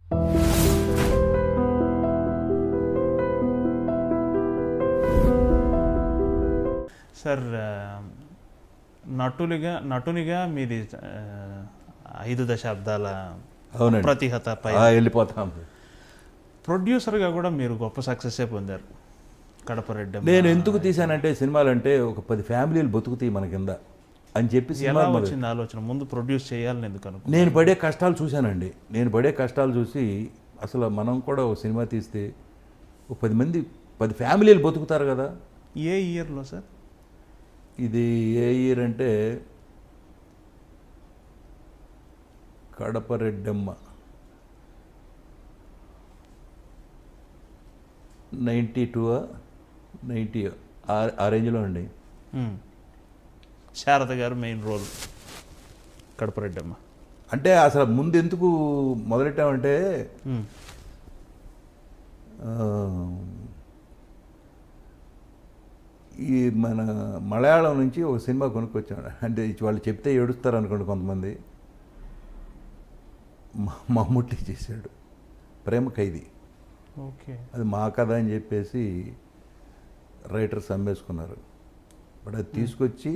Sir, నటునిగా మీది 5 దశాబ్దాల ప్రతిహత పై వెళ్ళిపోతాం. ప్రొడ్యూసర్గా కూడా మీరు గొప్ప సక్సెస్ పొందారు. కడప రెడ్డి నేను ఎందుకు తీశానంటే సినిమాలు అంటే ఒక 10 ఫ్యామిలీలు బతుకుతాయి మన కింద అని చెప్పి ఎలా వచ్చింది ఆలోచన? ముందు ప్రొడ్యూస్ చేయాలని ఎందుకు అనుకో? నేను పడే కష్టాలు చూశానండి. నేను పడే కష్టాలు చూసి అసలు మనం కూడా ఒక సినిమా తీస్తే ఒక 10 ఫ్యామిలీలు బతుకుతారు కదా. ఏ ఇయర్లో సార్ ఇది? ఏ ఇయర్ అంటే కడప రెడ్డమ్మ 92 90 ఆ రేంజ్లో అండి. శారద గారు మెయిన్ రోల్ కడప రెడ్డమ్మ. అంటే అసలు ముందు ఎందుకు మొదలెట్టామంటే ఈ మన మలయాళం నుంచి ఒక సినిమా కొనుక్కొచ్చాడు. అంటే వాళ్ళు చెప్తే ఏడుస్తారు అనుకోండి కొంతమంది. మమ్ముట్టి చేశాడు ప్రేమ ఖైదీ. ఓకే, అది మా కథ అని చెప్పేసి రైటర్స్ అమ్మేసుకున్నారు. బట్ అది తీసుకొచ్చి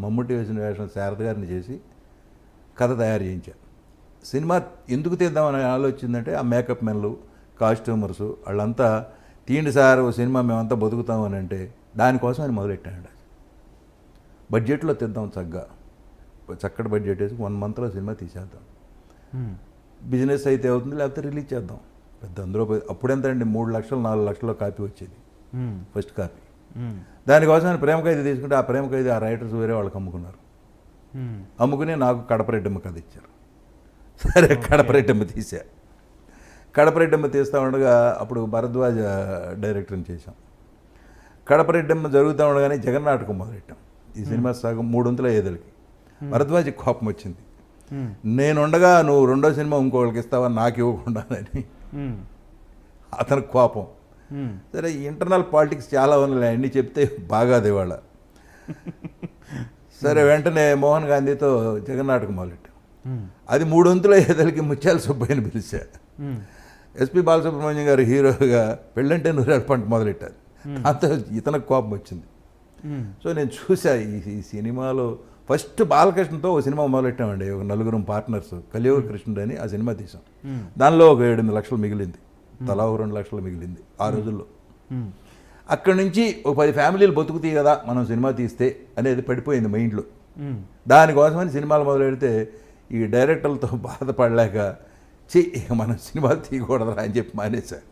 మమ్ముట్టి వేసిన వేషం శారద గారిని చేసి కథ తయారు చేయించారు. సినిమా ఎందుకు తీద్దామని ఆలోచిందంటే ఆ మేకప్ మెన్లు, కాస్ట్యూమర్స్ వాళ్ళంతా తీయండి సార్ ఓ సినిమా మేమంతా బతుకుతామని అంటే దానికోసం ఆయన మొదలెట్టాడు. బడ్జెట్లో తీద్దాం, చక్కటి బడ్జెట్ వేసి 1 మంత్లో సినిమా తీసేద్దాం. బిజినెస్ అయితే అవుతుంది, లేకపోతే రిలీజ్ చేద్దాం. పెద్ద అందులో అప్పుడెంత అండి, 3 లక్షలు 4 లక్షల్లో కాపీ వచ్చేది ఫస్ట్ కాపీ. దానికోసం ఆయన ప్రేమ ఖైదీ తీసుకుంటే ఆ ప్రేమ ఖైదీ ఆ రైటర్స్ వేరే వాళ్ళకి అమ్ముకున్నారు. అమ్ముకుని నాకు కడప రెడ్డమ్మ కథ ఇచ్చారు. సరే కడప రెడ్డమ్మ తీసా. కడప రెడ్డమ్మ తీస్తూ ఉండగా అప్పుడు భరద్వాజ డైరెక్టర్ని చేశాం. కడప రెడ్డమ్మ జరుగుతూ ఉండగానే జగన్నాటకం మొదలెట్టాం. ఈ సినిమా సగం 3/4 ఏదలకి. భరద్వాజకి కోపం వచ్చింది. నేనుండగా నువ్వు 2వ సినిమా ఇంకోళ్ళకి ఇస్తావా నాకు ఇవ్వకుండానని అతనికి కోపం. సరే ఇంటర్నల్ పాలిటిక్స్ చాలా ఉన్నాయి, అన్నీ చెప్తే బాగాది వాళ్ళ. సరే వెంటనే మోహన్ గాంధీతో జగన్నాటకం మొదలెట్టాం. అది 3/4 ఏదలకి ముత్యాల సుబ్బయ్యని పిలిచా. ఎస్పి బాలసుబ్రహ్మణ్యం గారు హీరోగా పెళ్ళంటే నూరేళ్ళ పంట మొదలెట్టారు. అంత ఇతనికి కోపం వచ్చింది. సో నేను చూసా ఈ సినిమాలో ఫస్ట్ బాలకృష్ణతో ఒక సినిమా మొదలెట్టామండి. ఒక 4 పార్ట్నర్స్, కలియుగ కృష్ణుడు అని ఆ సినిమా తీసాం. దానిలో ఒక 7 లక్షలు మిగిలింది, తలా 2 లక్షలు మిగిలింది ఆ రోజుల్లో. అక్కడి నుంచి ఒక 10 ఫ్యామిలీలు బతుకుతాయి కదా మనం సినిమా తీస్తే అనేది పడిపోయింది మైండ్లో. దానికోసమని సినిమాలు మొదలెడితే ఈ డైరెక్టర్లతో బాధపడలేక మనం సినిమాలు తీయకూడదురా అని చెప్పి మానేశారు.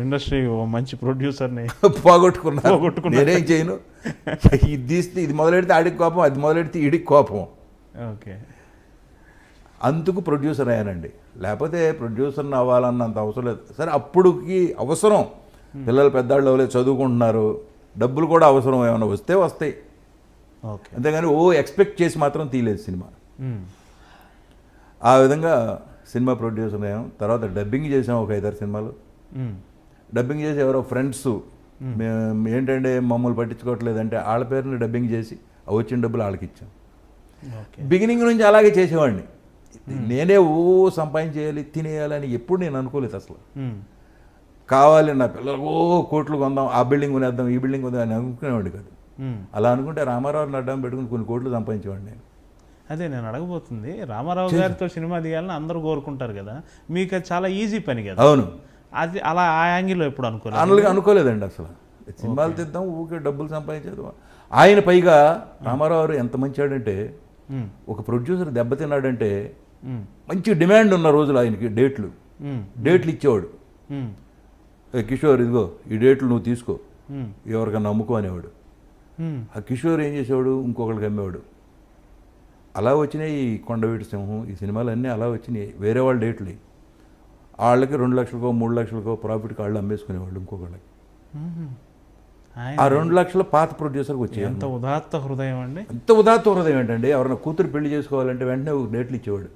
ఇండస్ట్రీ మంచి ప్రొడ్యూసర్ని పోగొట్టుకున్నా. నేనేం చేయను, ఇది తీస్తే ఇది మొదలెడితే ఆడికి కోపం, అది మొదలెడితే ఈడికి కోపం. ఓకే, అందుకు ప్రొడ్యూసర్ అయ్యానండి. లేకపోతే ప్రొడ్యూసర్ని అవ్వాలన్నంత అవసరం లేదు. సరే అప్పుడుకి అవసరం, పిల్లలు పెద్దాళ్ళు అవ్వలేదు, చదువుకుంటున్నారు, డబ్బులు కూడా అవసరం, ఏమైనా వస్తే వస్తాయి. ఓకే, అంతేగాని ఎక్స్పెక్ట్ చేసి మాత్రం తీయలేదు సినిమా. ఆ విధంగా సినిమా ప్రొడ్యూసర్ అయ్యాం. తర్వాత డబ్బింగ్ చేసాం ఒక 5-6 సినిమాలు. డబ్బింగ్ చేసి ఎవరో ఫ్రెండ్స్ ఏంటంటే మమ్మల్ని పట్టించుకోవట్లేదంటే వాళ్ళ పేరుని డబ్బింగ్ చేసి వచ్చిన డబ్బులు వాళ్ళకి ఇచ్చాం. బిగినింగ్ నుంచి అలాగే చేసేవాడిని. నేనే సంపాదించేయాలి, తినేయాలని ఎప్పుడు నేను అనుకోలేదు అసలు. కావాలి నా పిల్లలు కోట్లు కొందాం, ఆ బిల్డింగ్ కొనేద్దాం, ఈ బిల్డింగ్ కొందాం అని అనుకునేవాడిని కాదు. అలా అనుకుంటే రామారావుని అడ్డం పెట్టుకుని కొన్ని కోట్లు సంపాదించేవాడిని నేను. అదే నేను అడగబోతుంది. రామారావు గారితో సినిమా తీయాలని అందరూ కోరుకుంటారు కదా, మీకు అది చాలా ఈజీ పని కదా. అవును, అది అలా ఆ యాంగిల్లో ఎప్పుడు అనుకోలేదండి అసలు. సినిమాలు తీద్దాం, ఊకే డబ్బులు సంపాదించేది. ఆయన పైగా రామారావు ఎంత మంచివాడంటే, ఒక ప్రొడ్యూసర్ దెబ్బతిన్నాడంటే మంచి డిమాండ్ ఉన్న రోజులు ఆయనకి డేట్లు ఇచ్చేవాడు. కిషోర్ ఇదిగో ఈ డేట్లు నువ్వు తీసుకో, ఎవరికన్నా అమ్ముకో అనేవాడు. ఆ కిషోర్ ఏం చేసేవాడు, ఇంకొకరికి అమ్మేవాడు. అలా వచ్చినాయి ఈ కొండవీటి సింహం, ఈ సినిమాలన్నీ అలా వచ్చినాయి. వేరే వాళ్ళ డేట్లు వాళ్ళకి 2 లక్షలకో 3 లక్షలకో ప్రాఫిట్కి వాళ్ళు అమ్మేసుకునేవాళ్ళు ఇంకొకళ్ళకి. ఆ 2 లక్షల పాత ప్రొడ్యూసర్కి వచ్చాయి. ఎంత ఉదాత్త హృదయం అండి. ఎంత ఉదాత్త హృదయం ఏంటండి. ఎవరైనా కూతురు పెళ్లి చేసుకోవాలంటే వెంటనే ఒక డేట్లు ఇచ్చేవాడు.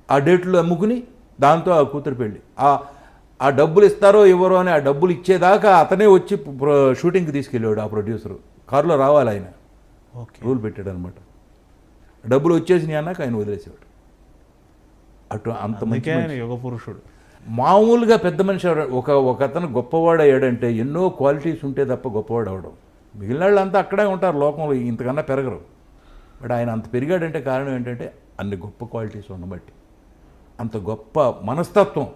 ఆ డేట్లు అమ్ముకుని దాంతో ఆ కూతురు పెళ్లి, ఆ డబ్బులు ఇస్తారో ఇవ్వరో అని ఆ డబ్బులు ఇచ్చేదాకా అతనే వచ్చి షూటింగ్కి తీసుకెళ్ళేవాడు. ఆ ప్రొడ్యూసరు కారులో రావాలి, ఆయన రూల్ పెట్టాడు అనమాట. డబ్బులు వచ్చేసినాయి అన్నాక ఆయన వదిలేసేవాడు. అటు అంత మంచి అందుకే ఆయన యుగ పురుషుడు. మామూలుగా పెద్ద మనిషి ఒక అతను గొప్పవాడు అయ్యాడంటే ఎన్నో క్వాలిటీస్ ఉంటే తప్ప గొప్పవాడు అవడం. మిగిలిన వాళ్ళంతా అక్కడే ఉంటారు లోకంలో, ఇంతకన్నా పెరగరు. బట్ ఆయన అంత పెరిగాడంటే కారణం ఏంటంటే అన్ని గొప్ప క్వాలిటీస్ ఉండబట్టి. అంత గొప్ప మనస్తత్వం.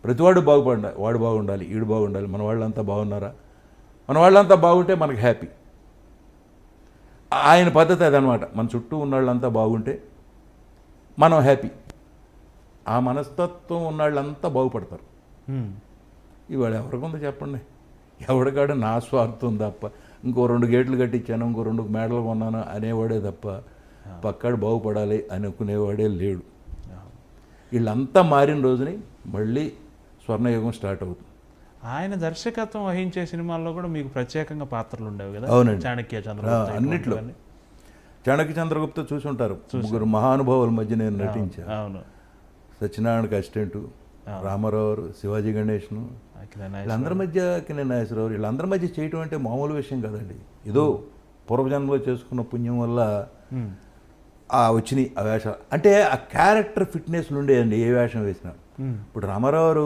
ప్రతివాడు వాడు బాగుండాలి, ఈడు బాగుండాలి, మన వాళ్ళంతా బాగున్నారా, మన వాళ్ళంతా బాగుంటే మనకు హ్యాపీ. ఆయన పద్ధతి అదనమాట. మన చుట్టూ ఉన్న వాళ్ళంతా బాగుంటే మనం హ్యాపీ. ఆ మనస్తత్వం ఉన్న వాళ్ళంతా బాగుపడతారు. ఇవాళ ఎవరికి ఉందో చెప్పండి? ఎవడికాడు నా స్వార్థం తప్ప, ఇంకో 2 గేట్లు కట్టించాను, ఇంకో 2 మేడలు కొన్నాను అనేవాడే తప్ప పక్కాడు బాగుపడాలి అనుకునేవాడే లేడు. వీళ్ళంతా మారిన రోజుని మళ్ళీ స్వర్ణయుగం స్టార్ట్ అవుతుంది. ఆయన దర్శకత్వం వహించే సినిమాల్లో కూడా మీకు ప్రత్యేకంగా పాత్రలు ఉండేవి కదా? అవునండి. చాణక్య, చంద్రగుప్త, అన్నిట్లో. చాణక్య, చంద్రగుప్త చూసి ఉంటారు. 3 మహానుభావుల మధ్య నేను నటించాను. అవును. సత్యనారాయణకి అసిస్టెంటు, రామారావు, శివాజీ గణేష్ను, వీళ్ళందరి మధ్య కిరణ్ నాగేశ్వరరావు, వీళ్ళందరి మధ్య చేయటం అంటే మామూలు విషయం కాదండి. ఏదో పూర్వజన్మలో చేసుకున్న పుణ్యం వల్ల వచ్చినాయి ఆ వేషాలు. అంటే ఆ క్యారెక్టర్ ఫిట్నెస్లు ఉండేయండి ఏ వేషం వేసినా. ఇప్పుడు రామారావు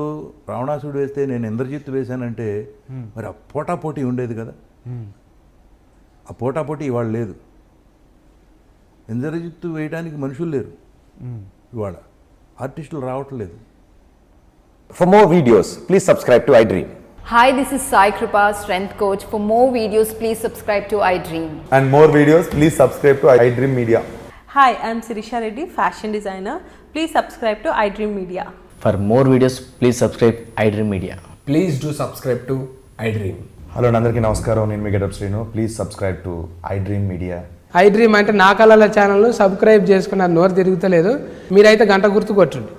రావణాసుడు వేస్తే నేను ఇంద్రజిత్తు వేశానంటే మరి ఆ పోటాపోటీ ఉండేది కదా. ఆ పోటాపోటీ ఇవాళ లేదు. ఇంద్రజిత్తు వేయడానికి మనుషులు లేరు ఇవాళ, ఆర్టిస్టులు రావట్లేదు. For more videos, please subscribe to iDream. Hi, this is Sai Kripa, strength coach. For more videos, please subscribe to iDream. And more videos, please subscribe to iDream Media. Hi, I'm Sirisha Reddy, fashion designer. Please subscribe to iDream Media. For more videos, please subscribe iDream Media. Please do subscribe to iDream. Hello అందరికీ నమస్కారం, నేను మీ Getup Srinu. Please subscribe to iDream Media. iDream అంటే నా కళల channel subscribe చేసుకున్న నోరు తిరుగుతలేదు, మీరైతే గంట గుర్తు కొట్టండి.